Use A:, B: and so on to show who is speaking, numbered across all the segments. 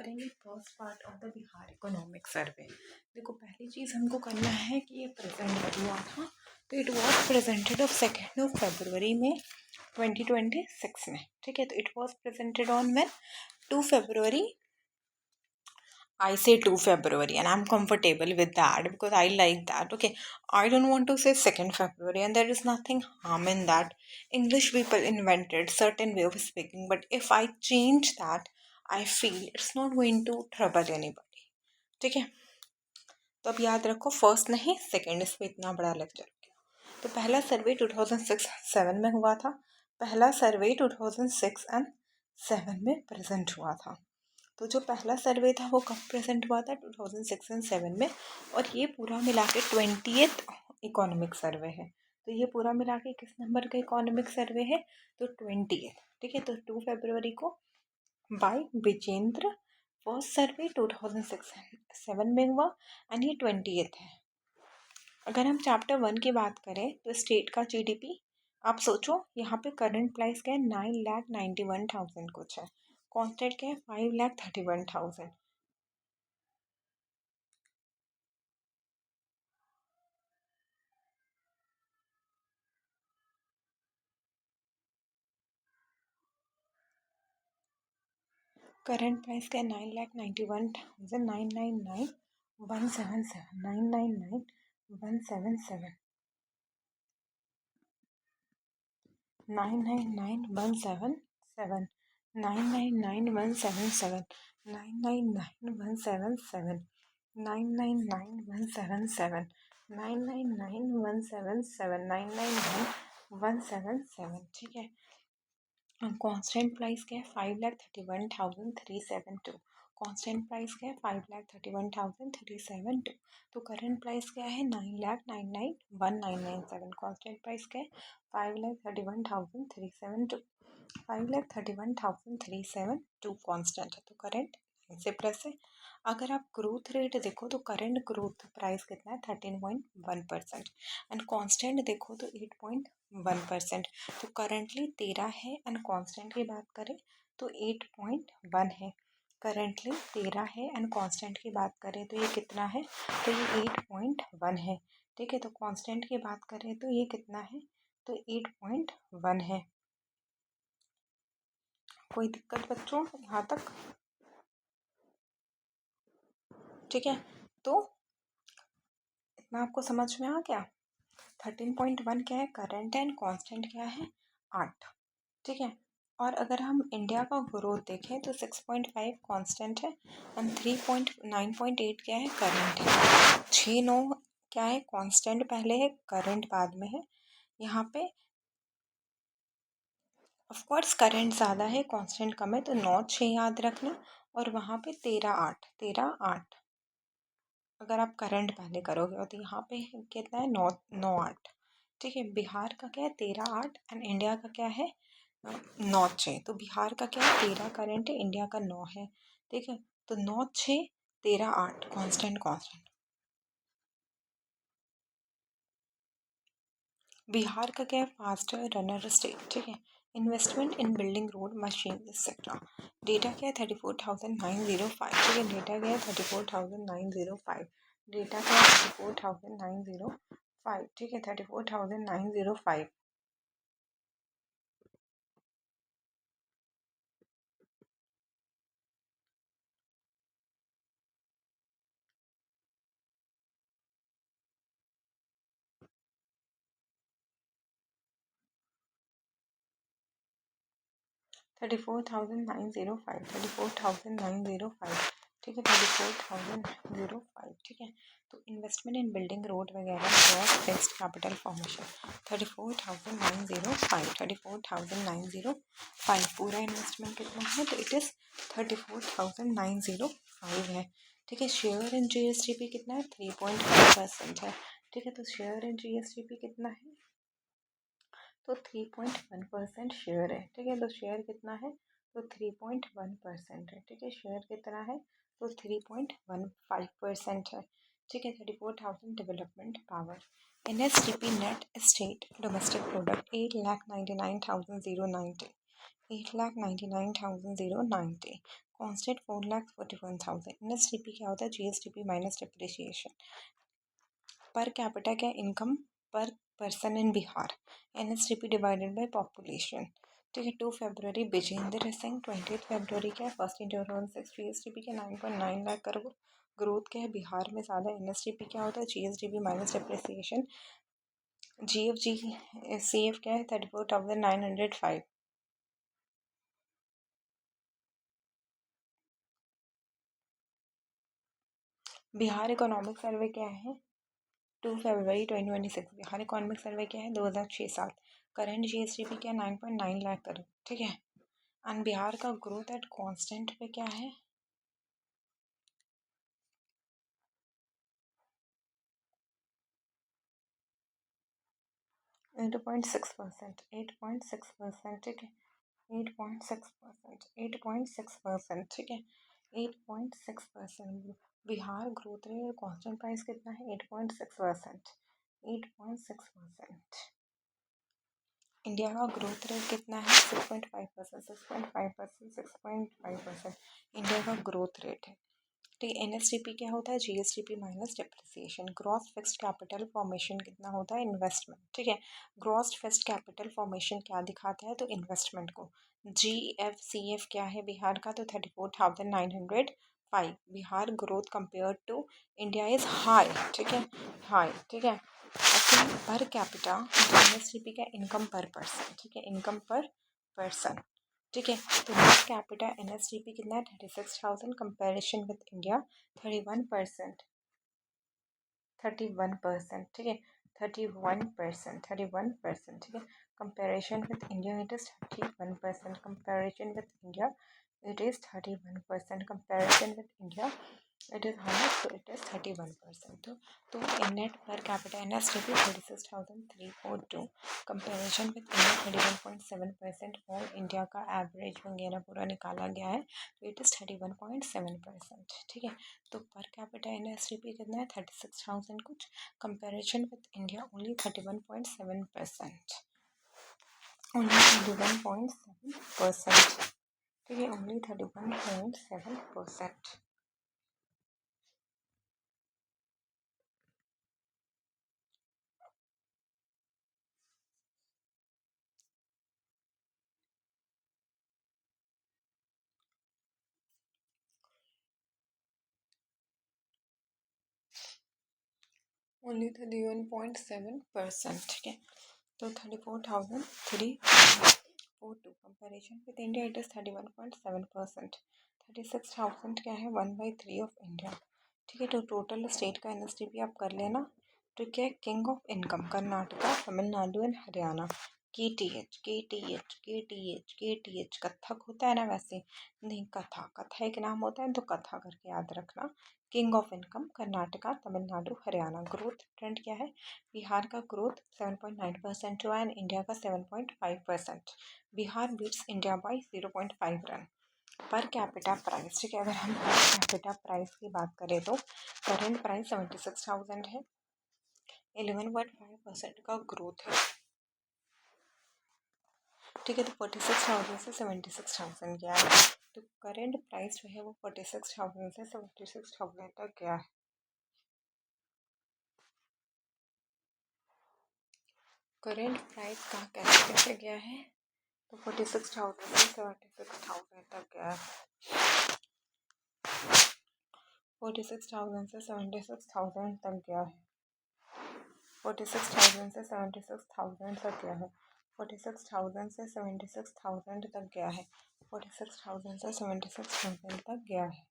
A: करेंगे first part of the Bihar economic survey. देखो पहली चीज़ हमको करना है कि ये प्रेजेंट हुआ था, तो इट वॉज प्रेजेंटेड ऑफ 2 फरवरी में 2026 में। ठीक है, तो it was presented on when 2 February. I say 2 February and I'm comfortable with that because I like that. Okay, I don't want to say 2nd February, and there is nothing harm in that. English people invented certain way of speaking, but if I change that, I feel it's not going to trouble anybody. ठीक है, तो अब याद रखो first नहीं second, इस पर इतना बड़ा लेक्चर किया। तो पहला सर्वे 2006-7 में हुआ था। पहला सर्वे 2006 एंड 7 में प्रेजेंट हुआ था। तो जो पहला सर्वे था वो कब प्रेजेंट हुआ था? 2006 एंड 7 में। और ये पूरा मिला के 20th इकोनॉमिक सर्वे है। तो ये पूरा मिला के किस नंबर का इकोनॉमिक सर्वे है? तो 20th। ठीक है, तो 2 फरवरी को बाय विजेंद्र। फर्स्ट सर्वे 2006-7 में हुआ एंड ये 20th है। अगर हम चैप्टर 1 की बात करें तो स्टेट का जीडीपी, आप सोचो यहाँ पे करंट प्राइस क्या है? 9,91,000 कुछ है। कांस्टेंट क्या है? 5,31,000। करंट प्राइस क्या है? 9,91,000, 999,177, 999,177, 999,177, 999,177, 999,177, 999,177, 999,177, 999,177। ठीक है, कांस्टेंट प्राइस क्या है? 5,31,372। कांस्टेंट प्राइस क्या है? 5,31,372। तो करंट प्राइस क्या है? 9,99,197। कांस्टेंट प्राइस क्या है? 5,31,372। 5,31,372 कांस्टेंट है, तो करंट से प्लस है। अगर आप ग्रोथ रेट देखो तो करंट ग्रोथ प्राइस कितना है? 13.1%। एंड कांस्टेंट देखो तो 8.1%। तो करंटली 13 है एंड कांस्टेंट की बात करें तो 8.1 है। करंटली 13 है एंड कांस्टेंट की बात करें तो ये कितना है? तो ये 8.1 है। ठीक है, तो कांस्टेंट की बात करें तो ये कितना है? तो 8.1 है। कोई दिक्कत बच्चों यहाँ तक? ठीक है, तो इतना आपको समझ में आ गया। 13.1 क्या है? करंट एंड कांस्टेंट क्या है? 8। ठीक है, और अगर हम इंडिया का ग्रोथ देखें तो 6.5 कांस्टेंट है एंड 9.8 क्या है? करंट है। 6-9 क्या है? कांस्टेंट पहले है, करंट बाद में है। यहाँ पे ऑफ कोर्स करंट ज़्यादा है, कांस्टेंट कम है, तो 9-6 याद रखना। और वहाँ पे 13-8, 13-8 अगर आप करंट पहले करोगे तो यहाँ पे कितना है? 9-8। ठीक है, बिहार का क्या है? 13-8 एंड इंडिया का क्या है? 9-6। तो बिहार का क्या है? 13 करंट है, इंडिया का 9 है। ठीक है, तो 9-6, 13-8 कांस्टेंट कांस्टेंट। बिहार का क्या है? Faster runner state. ठीक है, इन्वेस्टमेंट इन building road machine etcetera. Data क्या है? 34,905। ठीक है, डेटा क्या है? 34,905। डेटा क्या है? 34,905। ठीक है, 34,905। 34,905, 34,905। ठीक है, 34,905। ठीक है, तो इन्वेस्टमेंट इन बिल्डिंग रोड वगैरह ग्रॉस फिक्स्ड कैपिटल फॉर्मेशन 34,905, 34,905। पूरा इन्वेस्टमेंट कितना है? तो इट इज़ 34,905 है। ठीक है, शेयर इन जीएसडीपी कितना है? 3.5% है। ठीक है, तो शेयर इन जीएसडीपी कितना है? तो 3.1% शेयर है। ठीक है, तो शेयर कितना है? तो 3.1% है। ठीक है, शेयर कितना है? तो 3.15% है। ठीक है, 34,000 development power. NSDP net state domestic product 8,99,090, 8,99,090। Constant 4,41,000। NSDP क्या होता है? GSDP minus depreciation. Per capita क्या? Income per person in Bihar. NSDP divided by population. ठीक है। 2 फरवरी विजेंद्र सिंह। 20 फरवरी क्या है? First India 2006। GSDP क्या? 9.9 लाख करोड़। ग्रोथ क्या है? बिहार में ज़्यादा। NSDP क्या होता है? GSDP minus depreciation. CF क्या है? 34,905। बिहार इकोनॉमिक सर्वे क्या है? 2 फरवरी 2026। बिहार इकोनॉमिक सर्वे क्या है? 2006-7। करंट GSDP क्या? 9.9 लाख करोड़। ठीक है। एंड बिहार का ग्रोथ एट कांस्टेंट पे क्या है? 8.6%। 8.6%। ठीक है। 8.6%। 8.6%। ठीक है। 8.6%। Bihar growth rate constant price कितना है? 8.6%। 8.6%। इंडिया का ग्रोथ रेट कितना है? 6.5%। 6.5%। 6.5% इंडिया का ग्रोथ रेट है। ठीक है। NSDP क्या होता है? GSDP minus depreciation. Gross fixed capital formation कितना होता है? इन्वेस्टमेंट। ठीक है। ग्रॉस फिक्स्ड कैपिटल फॉर्मेशन क्या दिखाता है? तो इन्वेस्टमेंट को। GFCF क्या है बिहार का? तो 34,905। Bihar growth compare to India is high. ठीक है। हाई। ठीक है। पर कैपिटा NSDP का इनकम पर पर्सन। ठीक है। Income per person. ठीक है। तो नेट कैपिटा NSDP कितना है? 36,000। Comparison with India 31%। 31%। ठीक है। 31%। 31%। ठीक है। Comparison with India it is 31%। Comparison with India it is 31%. Comparison with India it is how much? So it is 31%. तो नेट पर capita NSDP 36,342। Comparison with India 31.7%। और India का एवरेज वगैरह पूरा निकाला गया है तो इट इज़ 31.7%। ठीक है। तो पर कैपिटा NSDP कितना है? 36,000 कुछ। Comparison with India only 31.7%। Only 31.7%। ठीक है। ओनली 31.7%। ओनली 31.7%। ठीक है। तो 34,342। Comparison with India it is 31.7%। 36,000 क्या है? 1/3 ऑफ इंडिया। ठीक है। तो टोटल स्टेट का NSDP आप कर लेना। ठीक है। King of income Karnataka, Tamil Nadu and Haryana. KTH KTH KTH KTH Kathak होता है ना? वैसे नहीं, कथा। कथा एक नाम होता है तो कथा करके याद रखना। King of income Karnataka, Tamil Nadu, Haryana. Growth trend क्या है? बिहार का ग्रोथ 7.9% हुआ एंड इंडिया का 7.5%। बिहार बीट्स इंडिया बाय 0.5 रन। Per capita price. ठीक है। अगर हम पर कैपिटा प्राइस की बात करें तो करेंट प्राइस 76,000 है। 11.5% का ग्रोथ है। ठीक है। तो 46,000 से 76,000 गया है। तो करेंट प्राइस जो है वो 46,000 से 76,000 तक गया है। करेंट प्राइस का कैसे कैसे गया है? तो 46,000 से 76,000 तक गया है। 46,000 से 76,000 तक गया है। 46,000 से 76,000 तक गया है। 46,000 से 76,000 तक गया है। 46,000 से 76,000 तक गया है।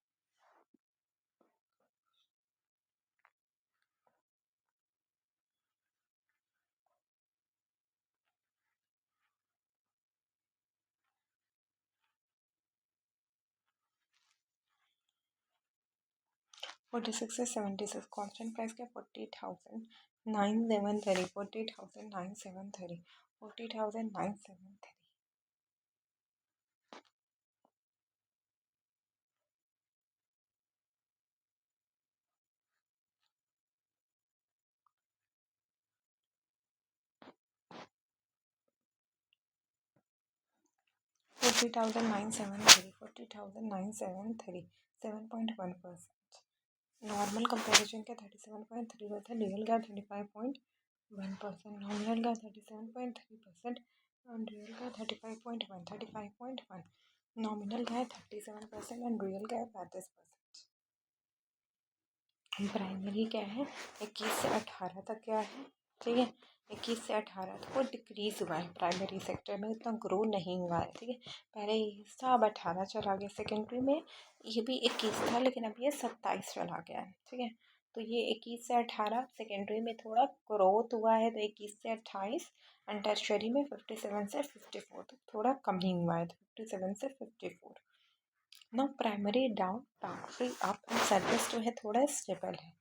A: 46 से 76 कांस्टेंट प्राइस क्या? 40,973। 40,973। 40,973। 40,973, 40,973, 7.1%. नॉर्मल कंपैरिजन का 37.3 था, रियल का 35.1%, नॉमिनल का 37.3% और रियल का 35.1, नॉमिनल का है 37% एंड रियल का है 35%। प्राइमरी क्या है 21 से 18 तक क्या है, ठीक है, 21 से 18 तक वो डिक्रीज हुआ है, प्राइमरी सेक्टर में इतना ग्रो नहीं हुआ है, ठीक है। पहले 21 था, अब 18 चला गया। सेकेंडरी में ये भी 21 था लेकिन अब ये 27 चला गया है, ठीक है। तो ये 21 से 18 सेकेंडरी में थोड़ा ग्रोथ हुआ है, तो 21 से 28 एंड टर्शरी में 57 से 54 तक थोड़ा कमिंग हुआ है, तो 57 से 54। ना primary down, primary up and service जो है थोड़ा स्टेबल है।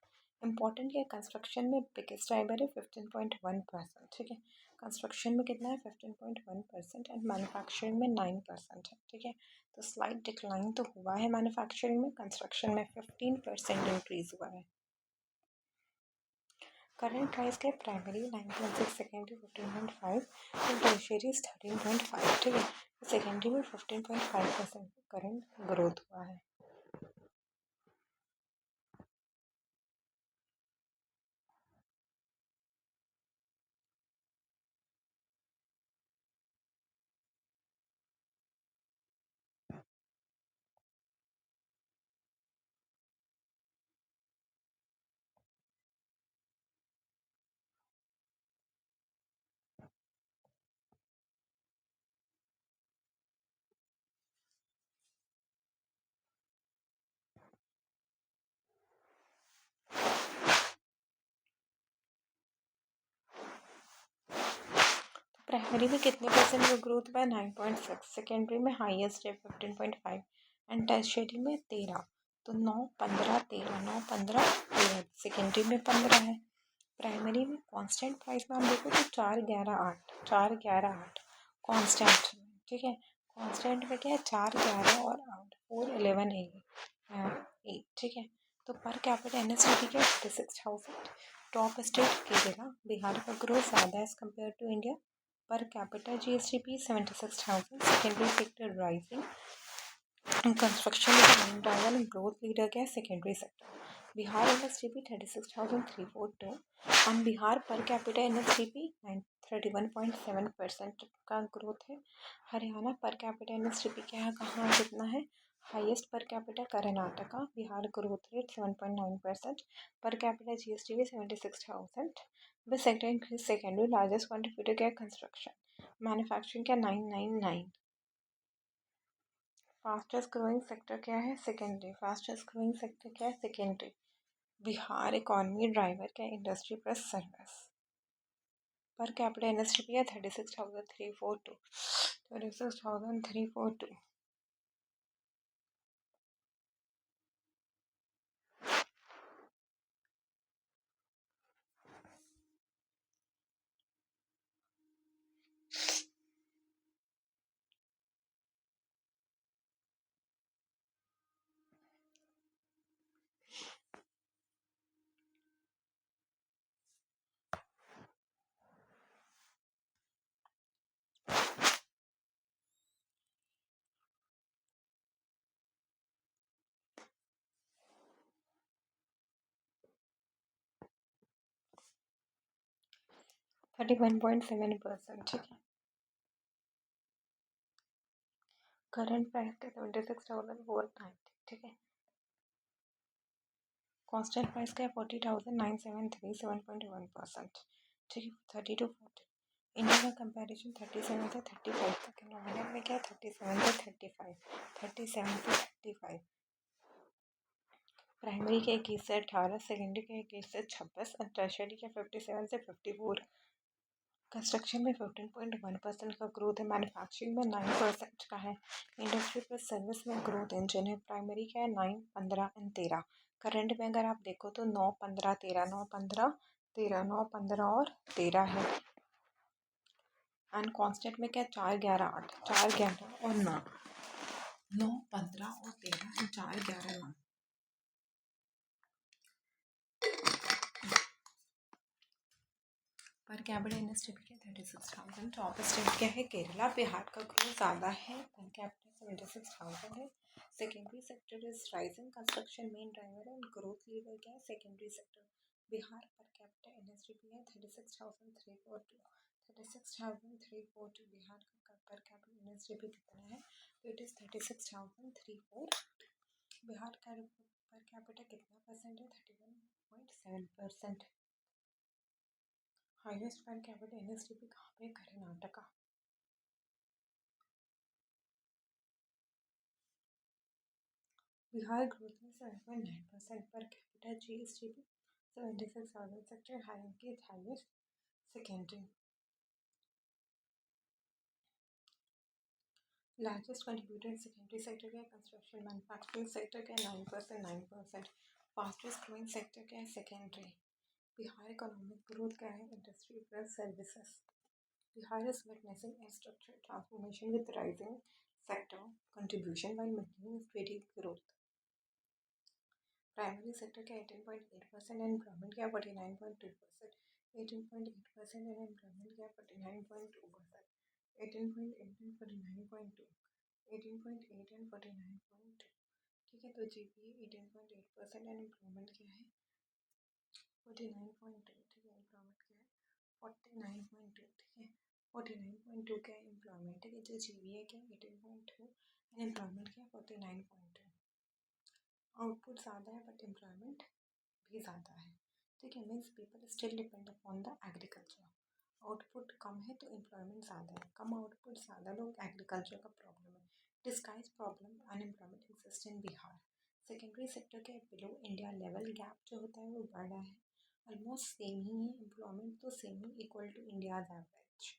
A: इंपॉर्टेंट है कंस्ट्रक्शन में बिगेस्ट ड्राइवर है 15.1%, ठीक है। कंस्ट्रक्शन में कितना है 15.1% एंड मैन्युफैक्चरिंग में 9% है, ठीक है। तो स्लाइट डिक्लाइन तो हुआ है मैन्युफैक्चरिंग में, कंस्ट्रक्शन में 15% इंक्रीज हुआ है। करंट प्राइस के primary 9.6, secondary 15.5 and tertiary is 13.5, ठीक है। सेकेंडरी में 15.5% करंट ग्रोथ हुआ है। प्राइमरी में कितने परसेंट का ग्रोथ हुआ है 9.6, सेकेंडरी में हाईएस्ट है 15.5 एंड टर्शियरी में 13। तो 9, 15, 13, 9, 15, 13, सेकेंडरी में 15 है। प्राइमरी में कांस्टेंट प्राइस में हम देखो तो 4, 11, 8, 4, 11, 8 कांस्टेंट, ठीक है। कांस्टेंट में क्या है 4, 11 और 8, 4, 11, 8, ठीक है। तो पर कैपिटा एनएसडीपी क्या 56,000, टॉप स्टेट केरला, बिहार का ग्रोथ ज़्यादा है as compare to India. Per capita GSDP 76,000, secondary sector rising and construction is the main driver and growth leader क्या है secondary sector. Bihar NSDP 36,342 on Bihar per capita NSDP 31.7% का growth है। हरियाणा पर capita NSDP क्या है, कहाँ कितना है, highest per capita Karnataka, Bihar growth rate 7.9%, पर कैपिटा जीएसडीपी 76,000, बस sector increase secondary largest contributor क्या है कंस्ट्रक्शन, मैन्युफैक्चरिंग क्या 999, फास्टेस्ट ग्रोइंग सेक्टर क्या है सेकेंडरी, फास्टेस्ट ग्रोइंग सेक्टर क्या है सेकेंडरी। बिहार इकॉनमी ड्राइवर क्या है industry plus service. Per capita industry है 36,342, 36,342। (31.7%), ठीक है। करंट प्राइस का 76,490, ठीक है। कांस्टेंट प्राइस का 40,973, 7.1%, ठीक है। 30 to 40 इंडिया का कंपैरिजन 37 से 35 तक है। नॉमिनल में क्या 37 से 35, 37 से 35। प्राइमरी के 21 से 18, सेकेंडरी के 21 से 26 और टर्शियरी के 57 से 54। कंस्ट्रक्शन में 15.1% का ग्रोथ है, मैन्युफैक्चरिंग में 9% का है, इंडस्ट्री प्लस सर्विस में ग्रोथ इंजन है। प्राइमरी क्या है 9, 15 एंड 13। करंट में अगर आप देखो तो 9, 15, 13, 9, 15, 13, 9, 15 और 13 है। एंड कांस्टेंट में क्या 4, 11, 8, 4, 11 और 9, 9, 15 और 13, 4, 11, 9। पर कैपिटा एनएसडीपी के 36,000। टॉप स्टेट क्या है? केरला। बिहार का ग्रोथ ज़्यादा है, पर कैपिटा 76,000 है। Secondary sector is rising, construction main driver है, ग्रोथ लीवर क्या है? Secondary sector. Bihar per capita NSDP है 36,342। 36,342 बिहार का पर कैपिटा एनएसडीपी कितना है? तो इट इज़ 36,342। बिहार का पर कैपिटा कितना परसेंट है? 31.7%। हाईएस्ट पर कैपिटा एनएसडीपी कहाँ पे? कर्नाटका। बिहार ग्रोथ में 7.9% पर capita GSDP 76,000 sector highest secondary. Largest contributor secondary sector का कंस्ट्रक्शन मैन्युफैक्चरिंग सेक्टर का 9%। फास्टेस्ट ग्रोइंग सेक्टर क्या है? सेकेंडरी। बिहार इकोनॉमिक ग्रोथ क्या है? Industry plus services. Bihar is witnessing a structural transformation with rising sector contribution while maintaining steady growth. Primary sector का 18.8% and employment का 49.2%. 18.8% and employment का 49.2%. 18.8 and 49.2. 18.8 and 49.2. ठीक है, तो जीपीए 18.8% एंड एम्प्लॉयमेंट क्या है? 49.2. ठीक है, एम्प्लॉयमेंट क्या है? 49.2. ठीक है, 49.2 क्या एम्प्लॉयमेंट है? जो जीबीए क्या 18.2 एंड एम्प्लॉयमेंट क्या 49.2. आउटपुट ज़्यादा है बट एम्प्लॉयमेंट भी ज़्यादा है। ठीक है, means people still depend upon the agriculture. Output कम है तो एम्प्लॉयमेंट ज़्यादा है, कम आउटपुट ज़्यादा लोग एग्रीकल्चर का प्रॉब्लम है। Disguise problem unemployment exist in Bihar. Secondary sector के बिलो इंडिया लेवल गैप जो होता है वो बड़ा है, ऑलमोस्ट सेम ही है। एम्प्लॉयमेंट तो सेम ही, इक्वल टू इंडियाज एवरेज।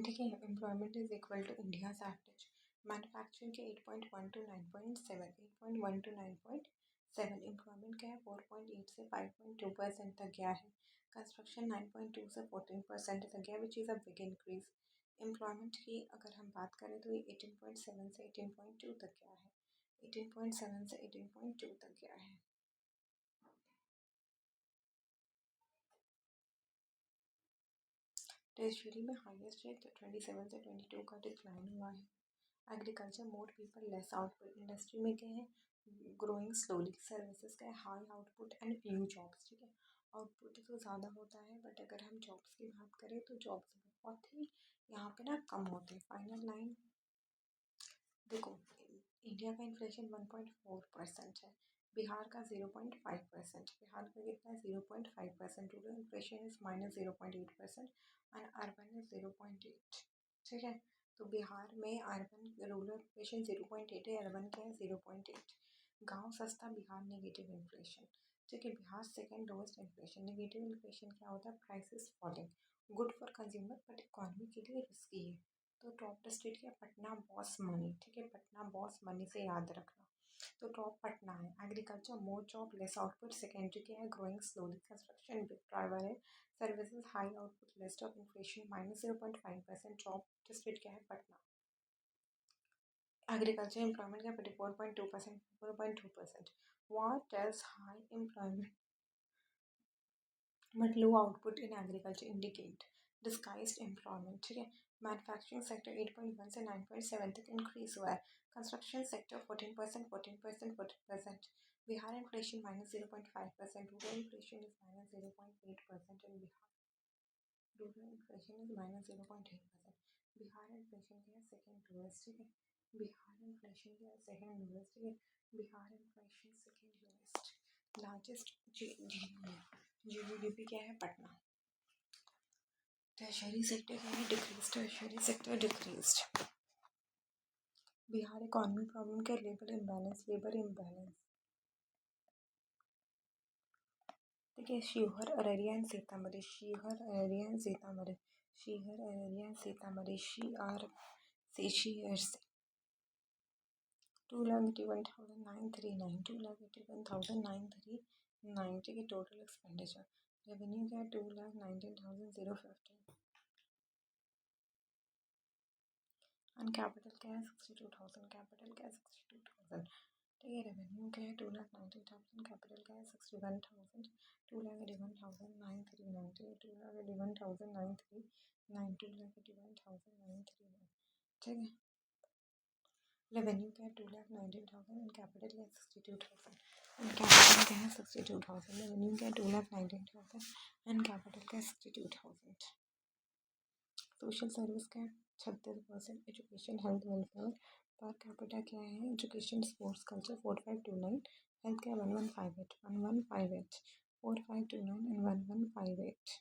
A: ठीक है, employment is equal to India's average. Manufacturing के 8.1 टू 9.7, 8.1 टू 9.7। एम्प्लॉयमेंट क्या है? 4.8 से 5.2% तक गया है। कंस्ट्रक्शन 9.2 से 14% तक गया, which is a big increase. Employment की अगर हम बात करें तो ये 18.7 से 18.2 तक गया है। 18.7 से 18.2 तक गया है। टर्शियरी में हाईएस्ट है तो 27 से 22 का डिक्लाइन हुआ है। Agriculture more people less output. Industry में क्या है? Growing slowly. सर्विसेज का है high output and few jobs. ठीक है, आउटपुट तो ज़्यादा होता है बट अगर हम जॉब्स की बात करें तो जॉब्स बहुत ही यहाँ पे ना कम होते हैं। फाइनल लाइन देखो, इंडिया का इन्फ्लेशन 1.4% है, बिहार का 0.5%। बिहार का कितना है? 0.5%। Rural inflation is -0.8% and urban is 0.8। ठीक है, तो बिहार में अर्बन रूरल इन्फ्लेशन 0.8 है, अर्बन क्या है? 0.8। गांव सस्ता, बिहार नेगेटिव इन्फ्लेशन। ठीक है, Bihar second lowest inflation. Negative inflation क्या होता है? Prices falling, good for consumer but economy के लिए रिस्की है। तो टॉप स्टेट क्या? Patna boss money. ठीक है, पटना बॉस मनी से याद रखना। तो टॉप पटना है। Agriculture more job less output. Secondary क्या है? Growing slowly. Construction big driver है। Services high output list of inflation -0.5%। Job state क्या है? पटना। एग्रीकल्चर एम्प्लॉयमेंट क्या? 44.2%। 4.2%। What tells high employment but low output in agriculture indicate disguised employment. ठीक है, manufacturing sector 8.1 से 9.7 तक इंक्रीज हुआ है। Construction sector 14%, 14%, 14%। Bihar inflation -0.5%। Rural inflation is -0.8% in Bihar. Rural inflation is -0.8%। Bihar inflation क्या है? Second lowest. ठीक है, बिहार इन्फ्लेशन क्या है? Second lowest. ठीक है, Bihar inflation second lowest. Largest GDP क्या है? पटना। टर्शियरी सेक्टर क्या है? Decrease. Tertiary sector decreased. Bihar economy problem क्या? Labour imbalance. ठीक है, Sheohar Araria and Sitamarhi. Sheohar Araria and Sitamarhi. Sheohar Araria and Sitamarhi. Shear से 2,81,939। 2,81,939। ठीक है, टोटल एक्सपेंडिचर। रेवेन्यू क्या है? 2,19,050। एंड कैपिटल क्या है? 62,000। कैपिटल क्या है? 62,000। ठीक है। रेवेन्यू क्या है 2,90,000, कैपिटल क्या है 61,000, 2,81,990, 2,81,939, 2,81,931, ठीक है। रेवेन्यू क्या है 2,19,000 एंड कैपिटल क्या है 62,000, एंड कैपिटल क्या है 62,000। रेवेन्यू क्या है 2,19,000 एंड कैपिटल क्या है 62,000। सोशल सर्विस क्या है 36%, education health welfare per capita क्या है एजुकेशन स्पोर्ट्स कल्चर 4529, हेल्थ क्या है 1158, 1158, 4529 एंड 1158।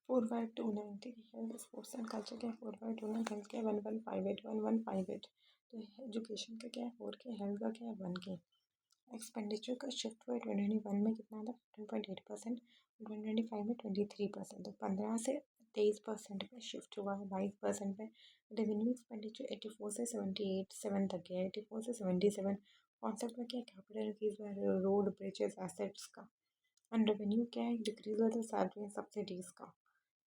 A: 4529, ठीक है। हेल्थ स्पोर्ट्स एंड कल्चर क्या है 4529, हेल्थ क्या है 1158, 1158। तो एजुकेशन का क्या है 4 के, हेल्थ का क्या है 1 के। एक्सपेंडिचर का शिफ्ट हुआ 2021 में कितना था 15.8%, 2025 में 23%, तो 15 से 23% का शिफ्ट हुआ है 22% पे। रेवेन्यू एक्सपेंडिचर 84 से 78 तक गया, 84 से 77। कॉन्सेप्ट में क्या है कैपिटल इंक्रीज हुआ है रोड ब्रिजेस एसेट्स का, एंड रेवेन्यू क्या है डिक्रीज हुआ था सैलरी एंड सब्सिडीज का,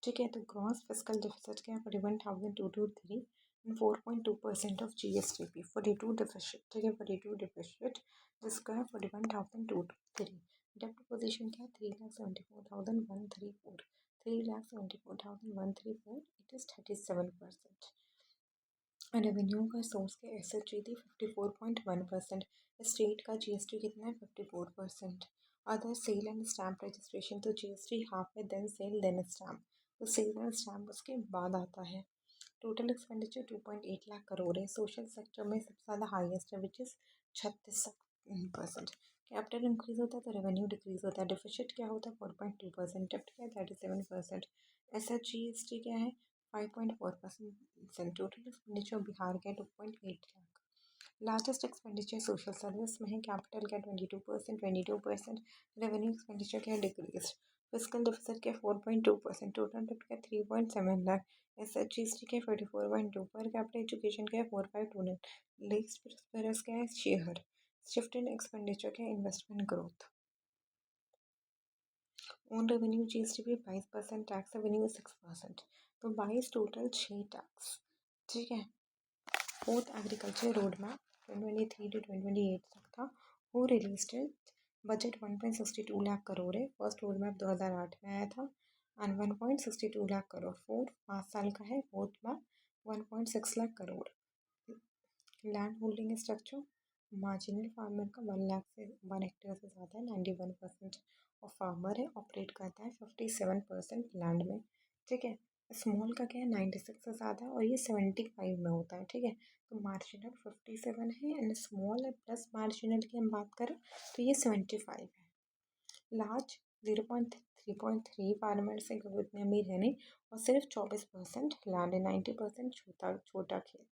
A: ठीक है। तो ग्रॉस फिस्कल डिफिसिट क्या है 41,223 एंड 4.2% ऑफ GSDP 42 डिफिसिट, ठीक है। 42 डिफिसिट जिसका है 41,223। डेप्ट पोजीशन क्या है 3,74,134, 3,74,134, इट इज़ 37%। रेवेन्यू का सोर्स के SHG थी 54.1%, स्टेट का GST कितना है 54%। Other sale and stamp registration, तो GST हाफ है देन सेल देन स्टैम्प, तो सेल एंड स्टैम्प उसके बाद आता है। टोटल एक्सपेंडिचर 2.8 लाख करोड़ है। सोशल सेक्टर में सबसे ज़्यादा हाईएस्ट है विच इज़ 36%। कैपिटल इंक्रीज होता है तो रेवेन्यू डिक्रीज होता है। डिफिसिट क्या होता है 4.2%, डेप्ट क्या है 37%, SHGST क्या है 5.4%। टोटल एक्सपेंडिचर बिहार का 2.8 lakh. Largest expenditure social service में है, कैपिटल का 22%, 22%। रेवेन्यू एक्सपेंडिचर क्या डिक्रीज। फिजिकल डिफिसिट के 4.2%, टोटल डेप्ट का 3.7 लाख, SHGST के 44.2, पर कैपिटल एजुकेशन के 4,529, लीस्ट प्रोस्पेरस क्या है शेयर। शिफ्ट इन एक्सपेंडिचर क्या investment growth. Own revenue GST पे 22%, टैक्स रेवेन्यू 6%, तो 22 टोटल 6 टैक्स, ठीक है। Fourth agriculture road map 2023 to 2028 तक था, वो रिलीज बजट 1.62 लाख करोड़ है। फर्स्ट रोड मैप 2008 में आया था एंड 1.62 लाख करोड़। फोर्थ 5 साल का है, fourth map 1.6 lakh crore. Land holding structure, marginal farmer का 1 लाख से 1 हेक्टेयर से ज़्यादा है, 91% और फार्मर है, ऑपरेट करता है 57% लैंड में, ठीक है। स्मॉल का क्या है 96 से ज़्यादा और ये 75 में होता है, ठीक है। तो मार्जिनल 57 है एंड स्मॉल प्लस मार्जिनल की हम बात करें तो ये 75 है। लार्ज 0.3 फार्मर से उतने अमीर है नहीं, और सिर्फ 24% लैंड है, 90% छोटा छोटा खेत।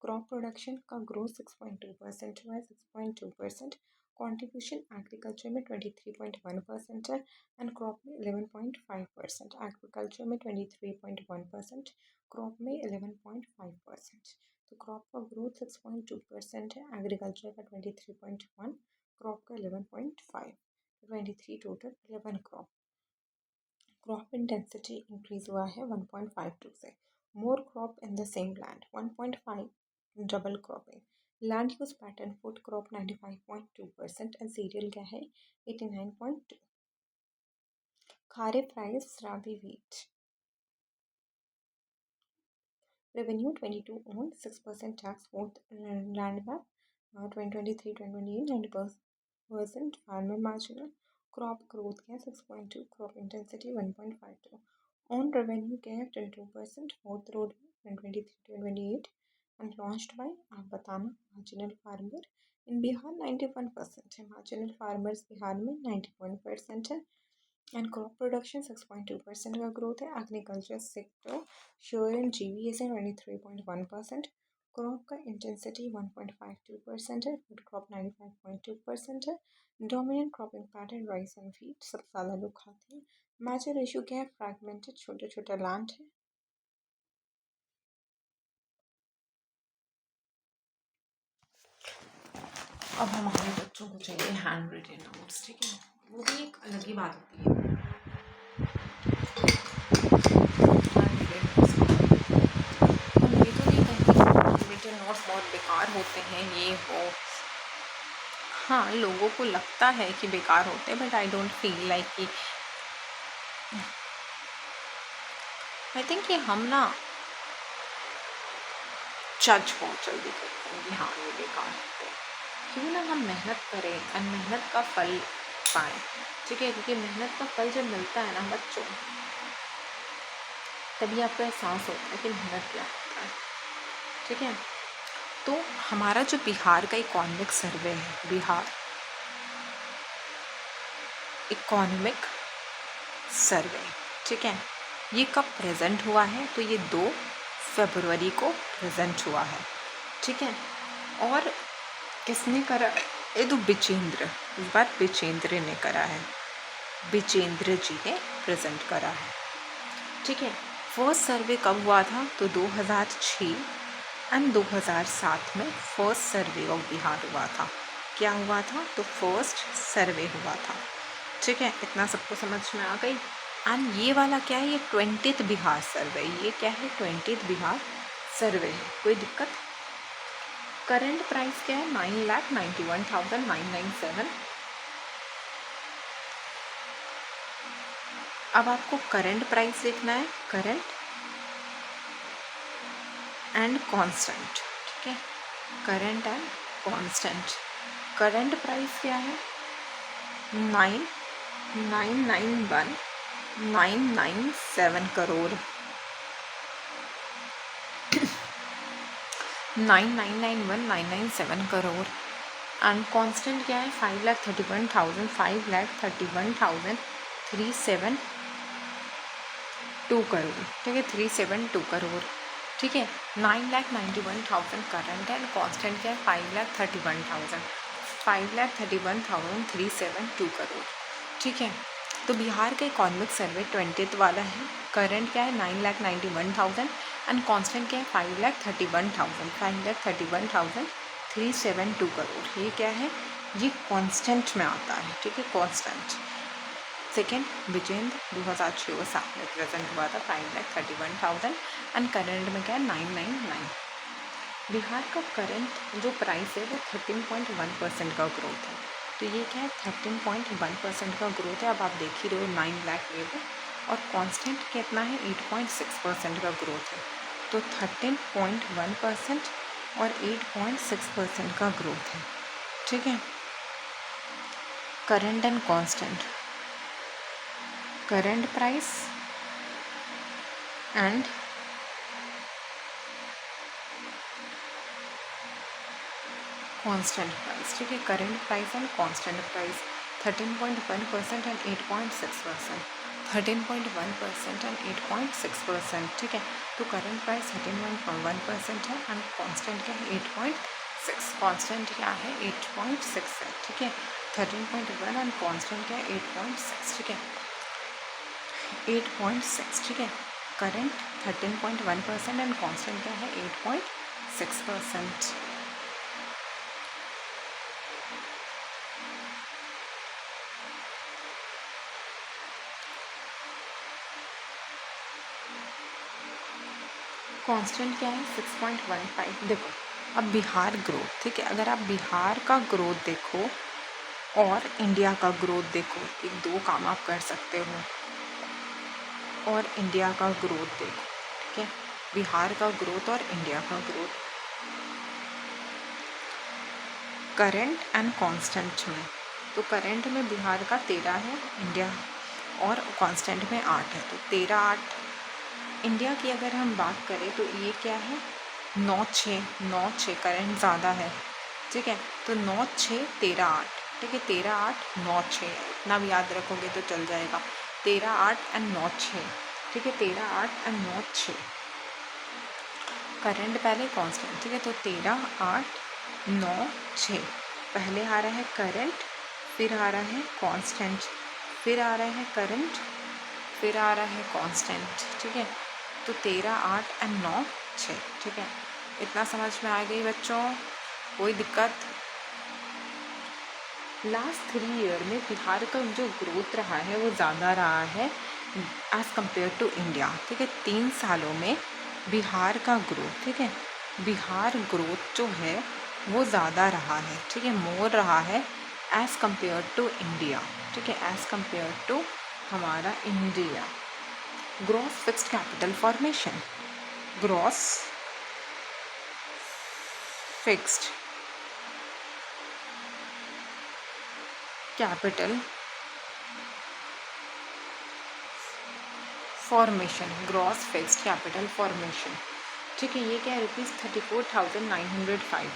A: क्रॉप प्रोडक्शन का ग्रोथ 6.2% हुआ है, 6.2%। कॉन्ट्रीब्यूशन एग्रीकल्चर में 23.1% है एंड क्रॉप में 11.5%। एग्रीकल्चर में 23.1%, क्रॉप में 11.5%। तो क्रॉप का ग्रोथ 6.2% है, एग्रीकल्चर का 23.1, क्रॉप का 11.5, 23 total 11 crop. Crop intensity increase हुआ है 1.52 से। More crop in the same land 1.5, double cropping. Land use pattern food crop 95.2% and cereal क्या है 89.2। Kharif rice rabi wheat. Revenue 22 own 6% tax fourth land map 2023-2028 90% farmer marginal. Crop growth क्या है 6.2, crop intensity 1.52। On revenue क्या है 22% fourth road 2023-2028 and launched by आप बताना marginal farmer in Bihar 91% है, marginal farmers Bihar में 91% है एंड क्रॉप प्रोडक्शन 6.2% का ग्रोथ है। Agriculture sector sure and GVS है 23.1%, क्रॉप का इंटेंसिटी 1.52% है, फूड क्रॉप 95.2% है, dominant cropping pattern rice and wheat सबसे ज़्यादा लोग खाते हैं। मैचर रेशियो क्या है? फ्रैगमेंटेड, छोटे छोटे लैंड है। अब हमारे बच्चों को चाहिए हैंड रिटेन नोट्स, ठीक है, वो भी एक अलग ही बात होती है। हम ये तो नहीं कहेंगे हैंड रिटेन नोट्स बहुत बेकार होते हैं, ये हो, हाँ लोगों को लगता है कि बेकार होते हैं, but I don't feel like कि, आई थिंक कि हम ना जज बहुत जल्दी करते हैं कि हाँ ये बेकार होते हैं। क्यों ना हम मेहनत करें और मेहनत का फल पाएँ, ठीक है, क्योंकि मेहनत का फल जब मिलता है ना बच्चों, तभी आपको एहसास होता है कि मेहनत क्या होता है, ठीक है। तो हमारा जो बिहार का इकोनॉमिक सर्वे है, बिहार इकोनॉमिक सर्वे, ठीक है, ये कब प्रेजेंट हुआ है? तो ये 2 फरवरी को प्रेजेंट हुआ है, ठीक है। और किसने करा? ये तो बिचेंद्र, इस बार बिचेंद्र ने करा है, बिचेंद्र जी ने प्रेजेंट करा है, ठीक है। फर्स्ट सर्वे कब हुआ था? तो 2006 एंड 2007 में फर्स्ट सर्वे ऑफ बिहार हुआ था। क्या हुआ था? तो फर्स्ट सर्वे हुआ था, ठीक है, इतना सबको समझ में आ गई। एंड ये वाला क्या है? ये 20th बिहार सर्वे, ये क्या है? 20th बिहार सर्वे है। कोई दिक्कत? करंट प्राइस क्या है? 9,91,997। अब आपको करंट प्राइस देखना है, करंट एंड कांस्टेंट, ठीक है, current and constant. Current price क्या है? 9,991,997 करोड़, 9,991,997 करोड़। एंड कांस्टेंट क्या है? 5,31,5,31,372 करोड़, ठीक है, 372 करोड़, ठीक है। 9,91,000 करंट एंड कांस्टेंट क्या है? 5,31,372 करोड़, ठीक है। तो बिहार का इकोनॉमिक सर्वे 20th वाला है। करंट क्या है? 9,91,000 एंड कांस्टेंट क्या है? 5,31,372 करोड़। ये क्या है? ये कांस्टेंट में आता है, ठीक है, कांस्टेंट। सेकेंड विजेंद्र 2006 और 7 में प्रेजेंट हुआ था, 5,31,000 एंड करंट में क्या है? 999। बिहार का करंट जो प्राइस है वो 13.1% का ग्रोथ है। तो ये क्या है? 13.1% का ग्रोथ है। अब आप देख ही रहे हो 9 लाख लेवल, और कांस्टेंट कितना है? 8.6% का ग्रोथ है। तो 13.1% और 8.6% का ग्रोथ है, ठीक है। Current and constant, current price and constant price, ठीक है, current price and constant price 13.1% and 8.6%, 13.1% and 8.6%, ठीक है। तो करंट प्राइस 13.1% है एंड कांस्टेंट क्या है? 8.6, कांस्टेंट क्या है? 8.6 है, ठीक है। 13.1 एंड कांस्टेंट क्या है? 8.6, ठीक है, 8.6, ठीक है। करंट 13.1% एंड कांस्टेंट क्या है? 8.6%। कांस्टेंट क्या है? 6.15। देखो अब बिहार ग्रोथ, ठीक है, अगर आप बिहार का ग्रोथ देखो और इंडिया का ग्रोथ देखो, एक 2 काम आप कर सकते हो, और इंडिया का ग्रोथ देखो, ठीक है, बिहार का ग्रोथ और इंडिया का ग्रोथ करंट एंड कांस्टेंट में। तो करंट में बिहार का 13 है, इंडिया और कांस्टेंट में 8 है, तो 13, 8। इंडिया की अगर हम बात करें तो ये क्या है? 9-6, 9-6 करंट ज़्यादा है, ठीक है, तो 9-6, 13-8, ठीक है, 13-8, 9-6, इतना भी याद रखोगे तो चल जाएगा। 13-8 एंड 9-6, ठीक है, 13-8 एंड 9-6। करंट पहले कांस्टेंट, ठीक है, तो 13, 8, 9, 6। पहले आ रहा है करंट, फिर आ रहा है कांस्टेंट, फिर आ रहा है करंट, फिर आ रहा है कांस्टेंट, ठीक है। तो 13, 8 एंड 9, 6, ठीक है। इतना समझ में आ गई बच्चों, कोई दिक्कत? लास्ट 3 ईयर में बिहार का जो ग्रोथ रहा है वो ज़्यादा रहा है एज़ कम्पेयर टू इंडिया, ठीक है। 3 सालों में बिहार का ग्रोथ, ठीक है, बिहार ग्रोथ जो है वो ज़्यादा रहा है, ठीक है, मोर रहा है एज़ कम्पेयर टू इंडिया, ठीक है, एज़ कम्पेयर टू हमारा India. Gross fixed capital formation, gross fixed capital formation, gross fixed capital formation, ठीक है। ये क्या है? ₹34,905,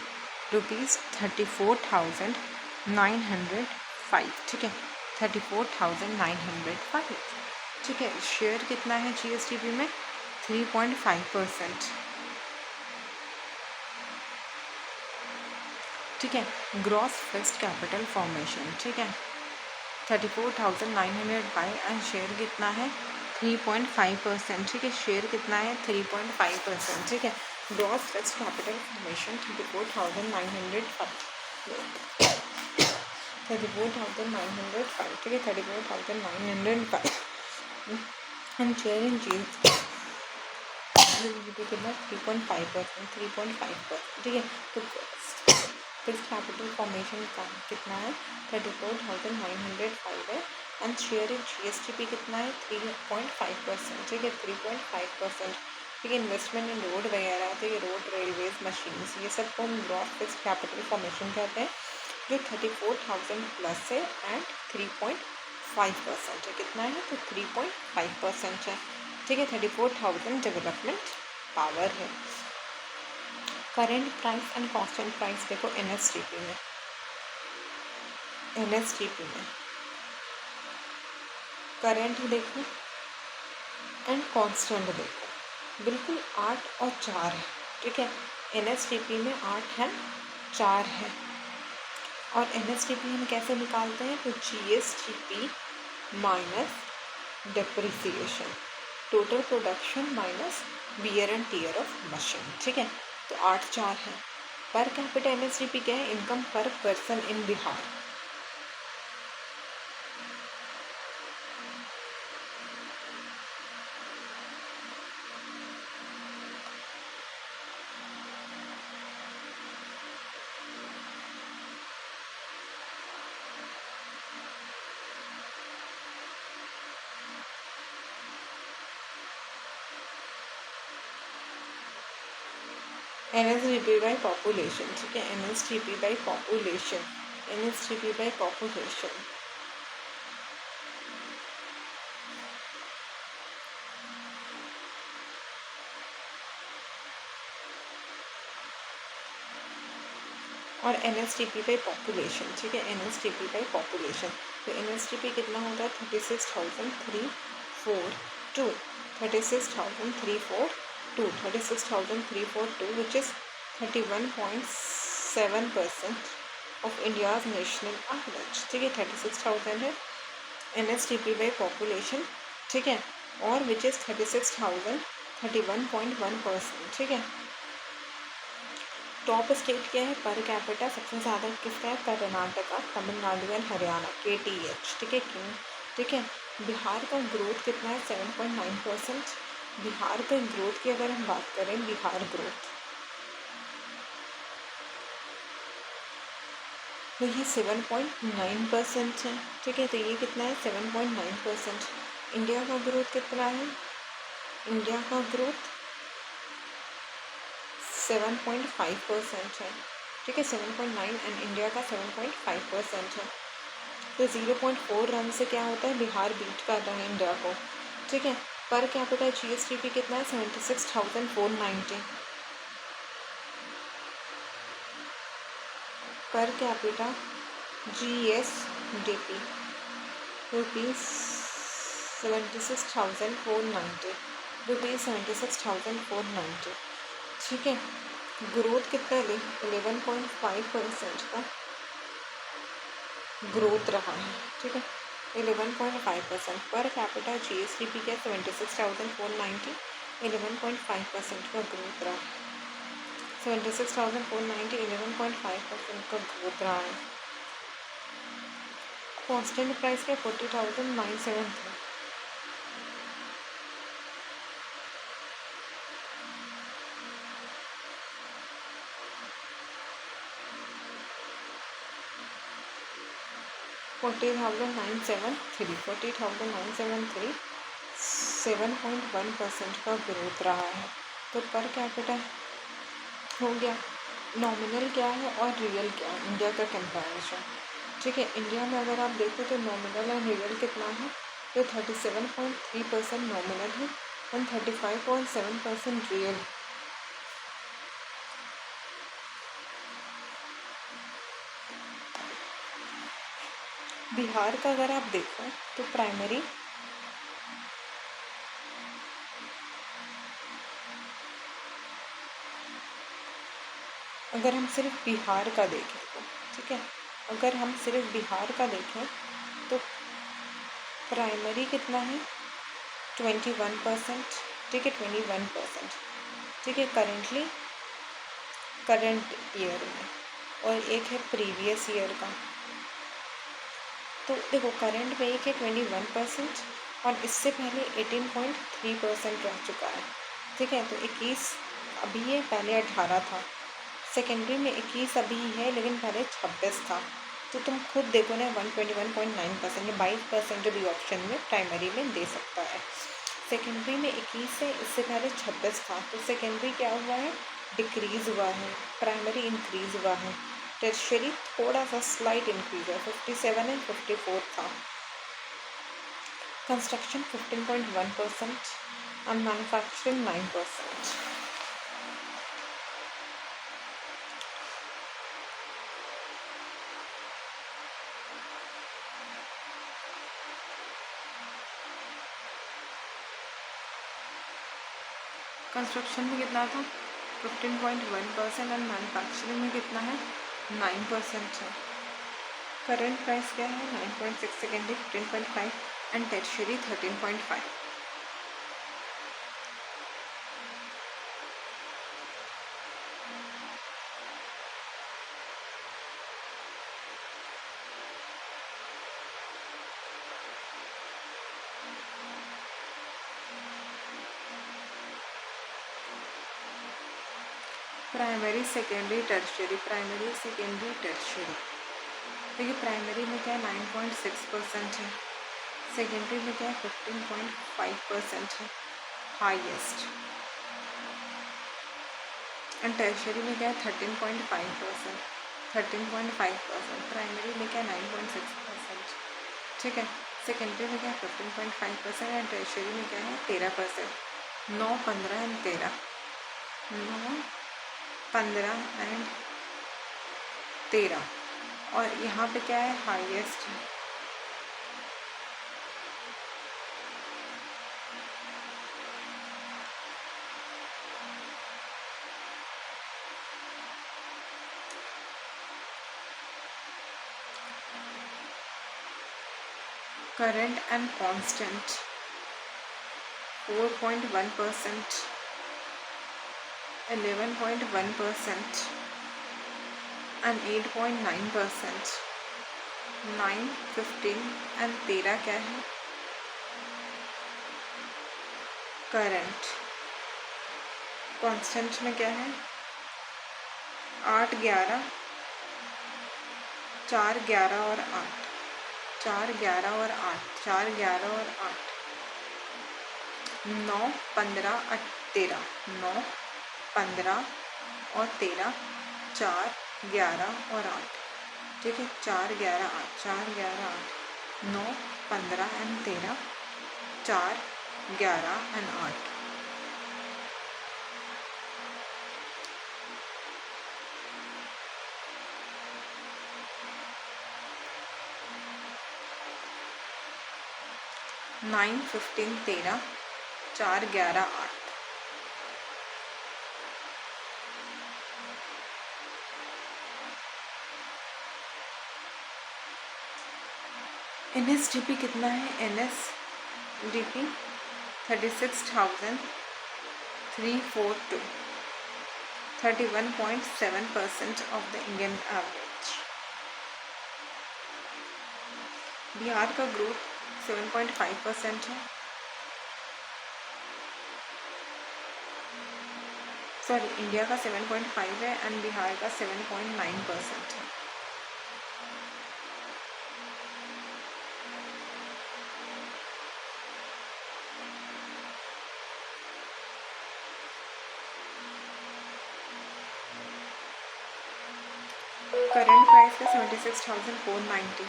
A: ₹34,905, ठीक है, 34,905, ठीक है। शेयर कितना है GSTP में? 3.5%, ठीक है। ग्रॉस फिक्स्ड कैपिटल फॉर्मेशन, ठीक है, 34,905 एंड शेयर कितना है? 3.5%, ठीक है। शेयर कितना है? 3.5%, ठीक है। ग्रॉस फिक्स्ड कैपिटल फॉर्मेशन 34,905, 34,905, ठीक है, 34,905 एंड शेयर इन GSTP कितना? 3.5%, 3.5%, ठीक है। तो फिक्स्ड कैपिटल फॉर्मेशन का कितना है? 34,905 है एंड शेयर इन GSTP कितना है? 3.5%, ठीक है, 3.5%, ठीक है। इन्वेस्टमेंट इन रोड वगैरह, तो ये रोड, रेलवेज, मशीन्स, ये सब को हम ग्रॉस फिक्स्ड कैपिटल फॉर्मेशन कहते हैं, जो 34,000 प्लस है एंड 3.5% है। कितना है? तो 3.5% है, ठीक है। 34,000 डेवलपमेंट पावर है। Current price and constant price देखो NSTP में, NSTP में करेंट देखो एंड कांस्टेंट देखो, बिल्कुल 8 और 4 है, ठीक है। NSTP में 8 है, 4 है। और NSTP हम कैसे निकालते हैं? तो GSTP minus depreciation, total production minus wear and tear of machine, ठीक है। तो 8, 4 है। पर कैपिटा NSTP क्या है? Income per person in Bihar, NSTP by population, ठीक है, NSTP by population, NSTP by population, और NSTP by population, ठीक है, NSTP by population। तो NSTP कितना होता है? 36,342, 36,342, 36,342, which is 31.7% of India's national average, ठीक है। 36,000 है NSTP बाई पॉपुलेशन, ठीक है, और विच इज़ 36,000, 31.1%, ठीक है। टॉप स्टेट क्या है पर कैपिटा? सबसे ज़्यादा किसका है? कर्नाटका, तमिलनाडु एंड हरियाणा, KTH, ठीक है, ठीक है। बिहार का ग्रोथ कितना है? 7.9%। बिहार के ग्रोथ की अगर हम बात करें, बिहार ग्रोथ तो ये 7.9% है, ठीक है। तो ये कितना है? 7.9%। इंडिया का ग्रोथ कितना है? इंडिया का ग्रोथ 7.5% है, ठीक है, 7.9 एंड इंडिया का 7.5% है। तो 0.4 रन से क्या होता है? बिहार बीट कर रहा है इंडिया को, ठीक है। पर कैपिटा GSTP कितना है? 76,490 per capita GSDP, rupees 76,490, rupees 76,490, ठीक है। ग्रोथ कितना है? 11.5% का ग्रोथ रहा है। ठीक है, 11.5%। पर कैपिटा GSDP का 76,490, 11.5% का ग्रोथ रहा है। 76,490, 11.5% का ग्रोथ रहा है। कॉन्स्टेंट प्राइस का 40,973। $40,973, 7.1% का ग्रोथ रहा है। तो पर कैपिटा हो गया। नॉमिनल क्या है और रियल क्या है, इंडिया का कंपैरिजन। ठीक है, इंडिया में अगर आप देखो तो नॉमिनल एंड रियल कितना है? तो 37.3% नॉमिनल है एंड 35.7% रियल। बिहार का अगर आप देखो तो प्राइमरी अगर हम सिर्फ बिहार का देखें तो, ठीक है, अगर हम सिर्फ बिहार का देखें तो प्राइमरी कितना है? 21%। ठीक है, 21%। ठीक है, करंट ईयर में, और एक है प्रीवियस ईयर का। तो देखो, करंट में एक है 21% और इससे पहले 18.3% रह चुका है। ठीक है, तो 21 अभी है, पहले 18 था। सेकेंडरी में 21 अभी है, लेकिन पहले 26 था। तो तुम खुद देखो ना, 121.9% या 22% भी ऑप्शन में प्राइमरी में दे सकता है। सेकेंडरी में 21 है, इससे पहले 26 था। तो सेकेंडरी क्या हुआ है? डिक्रीज़ हुआ है। प्राइमरी इंक्रीज़ हुआ है। टर्शियरी थोड़ा सा स्लाइट इंक्रीज है, 57 एंड 54 था। कंस्ट्रक्शन 15.1% और मैन्युफैक्चरिंग 9%। कंस्ट्रक्शन में कितना था? 15.1% और मैन्युफैक्चरिंग में कितना है? 9% है। करंट प्राइस क्या है? 9.6, secondary 15.5 and tertiary 13.5। Primary, secondary, tertiary, primary, secondary, tertiary. देखिए, प्राइमरी में क्या है? 9.6% है। सेकेंडरी में क्या है? 15.5% है, हाईएस्ट। एंड टर्शियरी में क्या है? 13.5%। 13.5%। प्राइमरी में क्या है? 9.6%। ठीक है, सेकेंडरी में क्या है? 15.5% एंड टर्शियरी में क्या है? 13%। 9, 15 एंड 13। 9, 15 एंड 13। और यहाँ पे क्या है? हाईएस्ट है। Current and constant 4.1%, 11.1% and 8.9%। 9, 15 and 13 क्या है? करंट। कांस्टेंट में क्या है? 8, 11, 4, 11 और 8। 4, 11 और 8, 4, 11 और 8। 9, 15, 13। 9, 15 और 13, 4, 11 और 8। ठीक है, 4, 11, 8, 4, 11, 8, 9, 15 एंड 13, 4, 11 एंड 8। नाइन, 15, 13, 4, 11, 8। NSDP कितना है? NSDP 36,342, 31.7% of the Indian average. Bihar का ग्रोथ 7.5% है, सॉरी इंडिया का 7.5 है एंड बिहार का 7.9% है। करंट प्राइस का 76,490।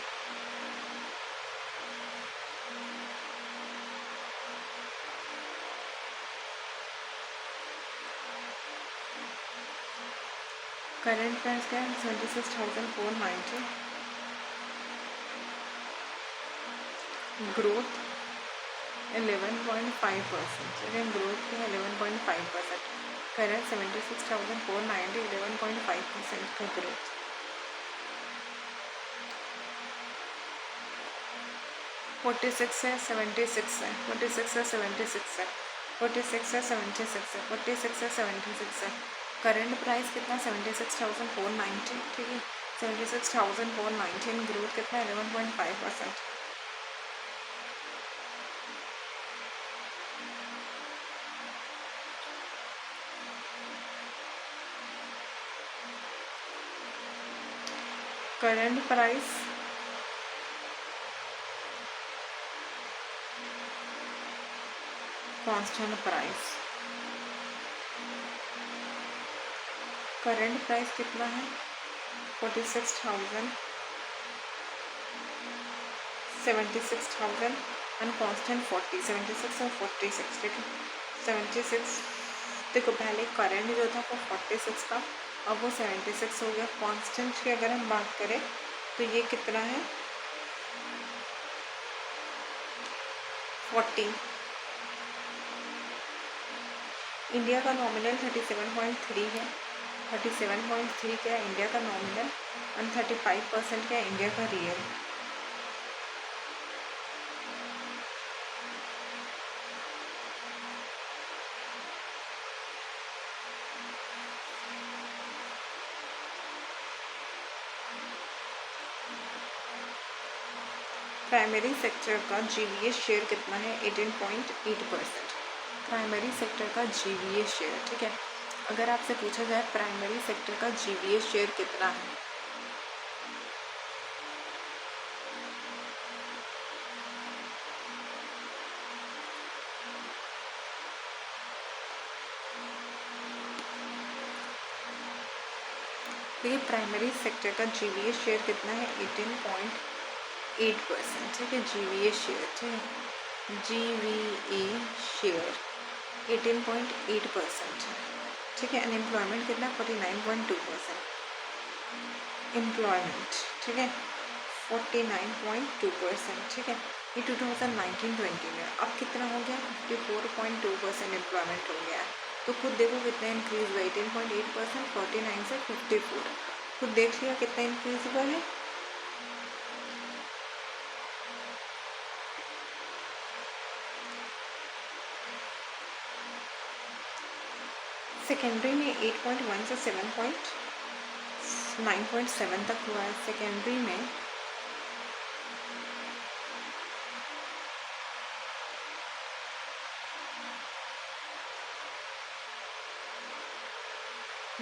A: करंट प्राइस का 76,490। ग्रोथ 11.5%, अगेन ग्रोथ का 11.5%। करंट 76,490, 11.5% का ग्रोथ। फोर्टी सिक्स है, 76 है, 46 है, 76 है, 46 है, 76 है, 46 है, 76 है। करंट प्राइस कितना? 76,490, ठीक है। 76,490, ग्रोथ कितना? 11.5%। Current price constant price. Current price कितना है? 46,000, 76,000 एंड कांस्टेंट 40, 76 और 46, ठीक है। 76, देखो पहले करंट जो था वो 46 था, अब वो 76 हो गया। कांस्टेंट की अगर हम बात करें तो ये कितना है? 40। इंडिया का नॉमिनल 37.3 है, 37.3 क्या है इंडिया का नॉमिनल एंड 35% क्या है इंडिया का रियल। प्राइमरी सेक्टर का GVA शेयर कितना है? 18.8%। प्राइमरी सेक्टर का GVA शेयर, ठीक है। अगर आपसे पूछा जाए प्राइमरी सेक्टर का GVA शेयर कितना है, देखिए प्राइमरी सेक्टर का GVA शेयर कितना है? 18.8%, ठीक है। GVA शेयर, ठीक है। GVA शेयर 18.8% है, ठीक है। अनएम्प्लॉयमेंट कितना? 49.2%। एम्प्लॉयमेंट, ठीक है, 49.2%, ठीक है। ये 2019-20 में, अब कितना हो गया? 54.2% एम्प्लॉयमेंट हो गया है। तो खुद देखो कितना इंक्रीज हुआ, 18.8%, 49 से 54। खुद देख लिया कितना इंक्रीज हुआ है। सेकेंडरी में 8.1 से 9.7 तक हुआ है। सेकेंडरी में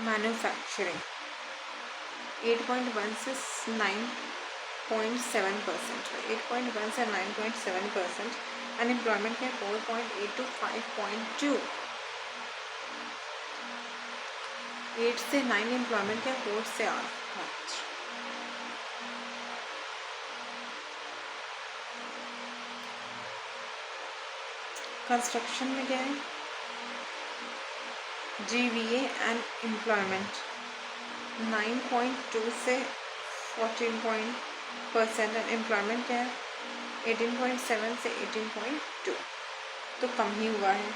A: मैन्युफैक्चरिंग 8.1 से 9.7%, 8.1 से 9.7%। अनएम्प्लॉयमेंट में 4.8 to 5.2, 8 से 9 एम्प्लॉयमेंट का 4 से 8। कंस्ट्रक्शन में क्या है? GVA एंड एम्प्लॉयमेंट 9.2 से 14% एंड एम्प्लॉयमेंट क्या है? 18.7 से 18.2, तो कम ही हुआ है।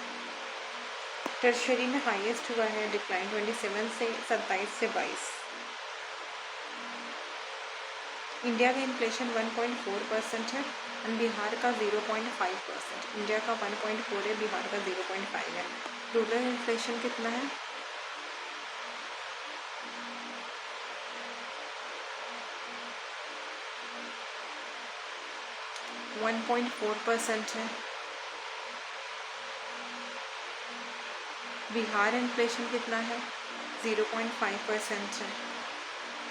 A: टर्शरी में हाईएस्ट हुआ है डिक्लाइन 27 से 27 से 22। इंडिया का इन्फ्लेशन 1.4% है एंड बिहार का 0.5%। इंडिया का 1.4 है, बिहार का 0.5 है। रूरल इन्फ्लेशन कितना है? 1.4% है। बिहार इन्फ्लेशन कितना है? 0.5% है।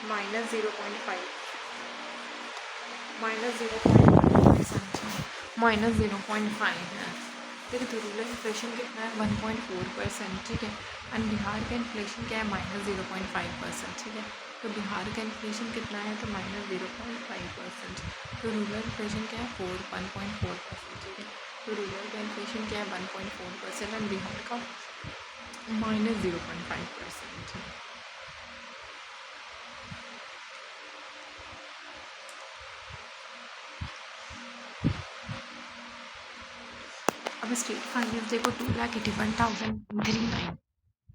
A: माइनस 0.5 माइनस 0.5% है। माइनस 0.5 है। देखिए तो रूरल इन्फ्लेशन कितना है? 1.4%। ठीक है। एंड बिहार का इन्फ्लेशन क्या है? माइनस 0.5%। ठीक है। तो बिहार का इन्फ्लेशन कितना है? तो माइनस 0.5%। तो रूरल इन्फ्लेशन क्या है? 1.4%। ठीक है। तो रूरल का इन्फ्लेशन क्या है? 1.4% एंड बिहार का माइनस 0.5% है। अब स्टेट फाइनेंस देखो 2,81,939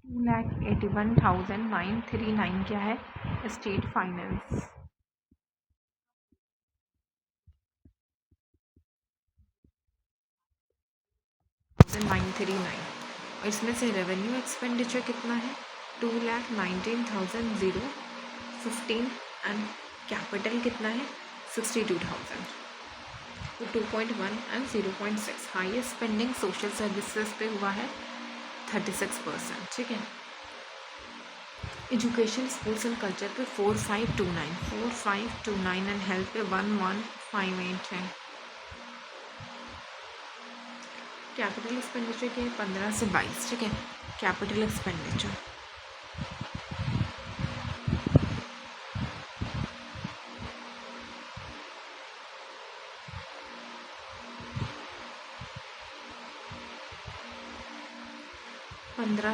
A: 2,81,939 क्या है? State finance. और इसमें से रेवेन्यू एक्सपेंडिचर कितना है? 2,19,015 एंड कैपिटल कितना है? 62,000। तो 2.1 and 0.6 highest spending social services पे हुआ है 36%। ठीक है। एजुकेशन स्पोर्ट्स एंड कल्चर पे 4529 एंड हेल्थ पे 1158 है। कैपिटल एक्सपेंडिचर के 15 से 22। ठीक है। कैपिटल एक्सपेंडिचर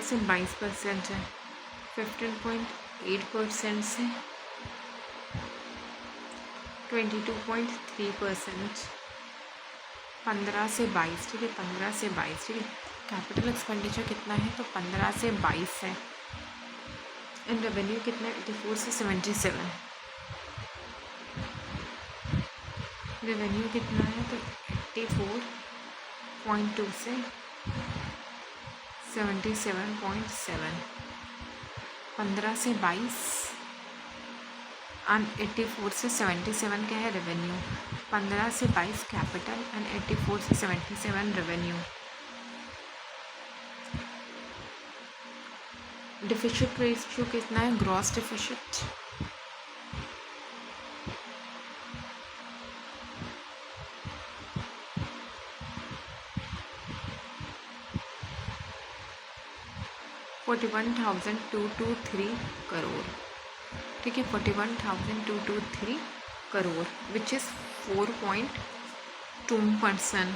A: से 22% है। 15.8% से 22.3%। 15 से 22। ठीक है। 15 से 22। ठीक है। कैपिटल एक्सपेंडिचर कितना है? तो 15 से 22 है। एंड रेवेन्यू कितना है? 84 से 77। रेवेन्यू कितना है? तो 84.2 से 77.7। 15 से 22 एंड 84 से 77 क्या है? रेवेन्यू। 15 से 22 कैपिटल एंड 84 से 77 रेवेन्यू। डिफिशिट रेशियो कितना है? Gross deficit 41,223 crore. ठीक है। 41,223 करोड़ विच इज़ 4.2%।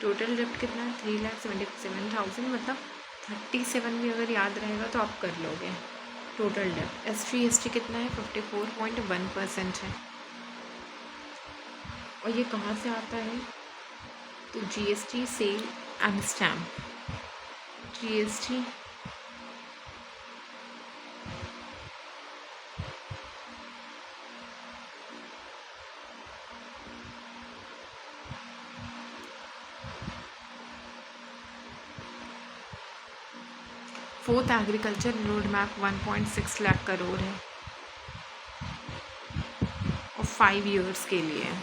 A: टोटल डेप्ट कितना है? 3,77,000 मतलब 37 भी अगर याद रहेगा तो आप कर लोगे। टोटल डेप्ट SGST कितना है? 54.1% है। और ये कहाँ से आता है? तो GST sale and stamp. GST 4th agriculture road map 1.6 lakh crore है और 5 ईयर्स के लिए।